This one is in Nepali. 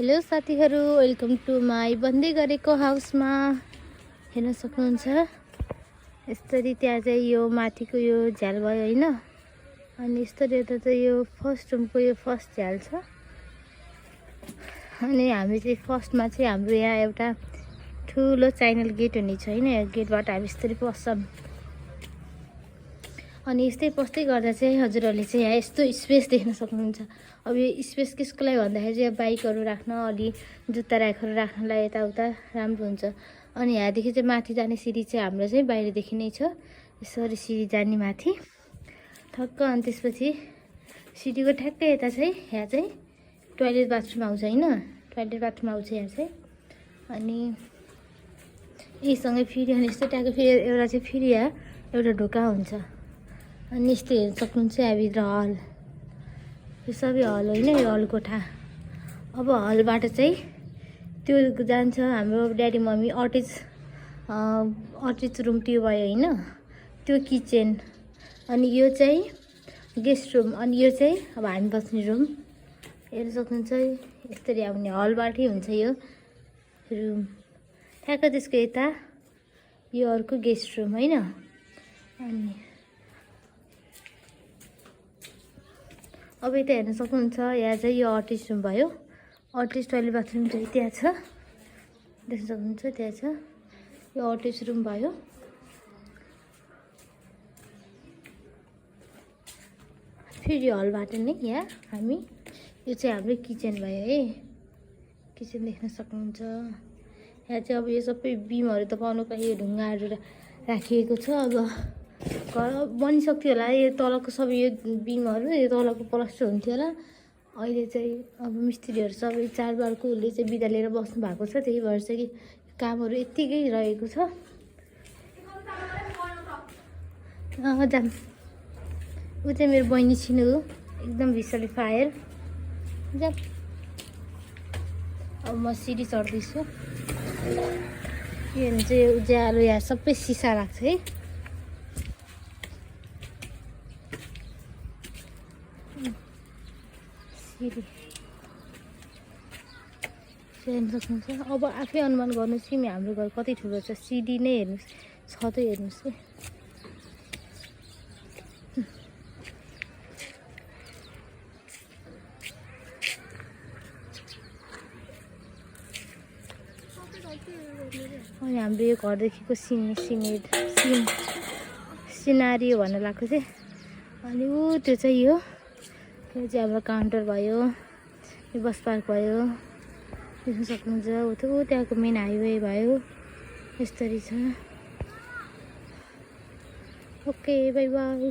हेलो साथीहरू, वेलकम टु माई बन्दै गरेको हाउसमा। हेर्न सक्नुहुन्छ यसरी त्यहाँ चाहिँ यो माथिको यो झ्याल भयो होइन। अनि यस्तरी यता चाहिँ यो फर्स्ट रुमको यो फर्स्ट झ्याल छ। अनि हामी चाहिँ फर्स्टमा चाहिँ हाम्रो यहाँ एउटा ठुलो च्यानल गेट हुने छ होइन। यो गेटबाट हामी यस्तरी पस्छौँ। अनि यस्तै पस्दै गर्दा चाहिँ हजुरहरूले चाहिँ यहाँ यस्तो स्पेस देख्न सक्नुहुन्छ। अब यो स्पेस कसको लागि भन्दाखेरि चाहिँ बाइकहरू राख्न, अलि जुत्ता राखेर राख्नलाई यताउता राम्रो हुन्छ। अनि यहाँदेखि चाहिँ माथि जाने सिडी चाहिँ हाम्रो चाहिँ बाहिरदेखि नै छ। यसरी सिडी जाने माथि ठक्क। अनि त्यसपछि सिडीको ठ्याक्कै यता चाहिँ यहाँ चाहिँ टोइलेट बाथरुम आउँछ होइन। टोइलेट बाथरुम आउँछ यहाँ चाहिँ। अनि यहीसँगै फेरि अनि यस्तो ट्याक्कै फेरि एउटा चाहिँ फेरि यहाँ एउटा ढोका हुन्छ। अनि यस्तो हेर्न सक्नुहुन्छ यहाँभित्र हल। यो सबै हल होइन, यो हल कोठा। अब हलबाट चाहिँ त्यो जान्छ हाम्रो ड्याडी मम्मी अटेच रुम त्यो भयो होइन, त्यो किचन। अनि यो चाहिँ गेस्ट रुम। अनि यो चाहिँ अब हामी बस्ने रुम। हेर्न सक्नुहुन्छ यसरी आउने हलबाटै हुन्छ यो रुम। ठ्याक्क त्यसको यता यो अर्को गेस्ट रुम होइन। अनि अब यता हेर्न सक्नुहुन्छ यहाँ चाहिँ यो अटेच रुम भयो। अटेच टोइलेट बाथरुम चाहिँ त्यहाँ छ, देख्न सक्नुहुन्छ त्यहाँ छ। यो अटेच रुम भयो। फेरि हलबाट नै यहाँ हामी यो चाहिँ हाम्रो किचन भयो है। किचन देख्न सक्नुहुन्छ। यहाँ चाहिँ अब यो सबै बिमहरू त पाउनु पाइयो, ढुङ्गाहरू राखिएको छ। अब घर बनिसक्थ्यो होला यो तलको सबै यो बिमहरू, यो तलको प्लास्टर हुन्थ्यो होला। अहिले चाहिँ अब मिस्त्रीहरू सबै चाडबाडकोले चाहिँ बिदा लिएर बस्नु भएको छ। त्यही भएर चाहिँ कामहरू यत्तिकै रहेको छ। जाम ऊ चाहिँ मेरो बहिनी छिनु हो, एकदम भिसली फायर। जाम अब म सिडी चढ्दैछु। यो चाहिँ उज्यालो यहाँ सबै सिसा लाग्छ है। सिडी हेर्न सक्नुहुन्छ। अब आफै अनुमान गर्नुहोस् कि हाम्रो घर कति ठुलो छ। सिडी नै हेर्नुहोस्, छतै हेर्नुहोस् है। अनि हाम्रो यो घरदेखिको सिनारी भन्न लाग्छ चाहिँ। अनि त्यो चाहिँ यो चाहिँ हाम्रो काउन्टर भयो, यो बस पार्क भयो, देख्न सक्नुहुन्छ। ऊ त्यहाँको मेन हाइवे भयो। यस्तरी छ। Okay, by by.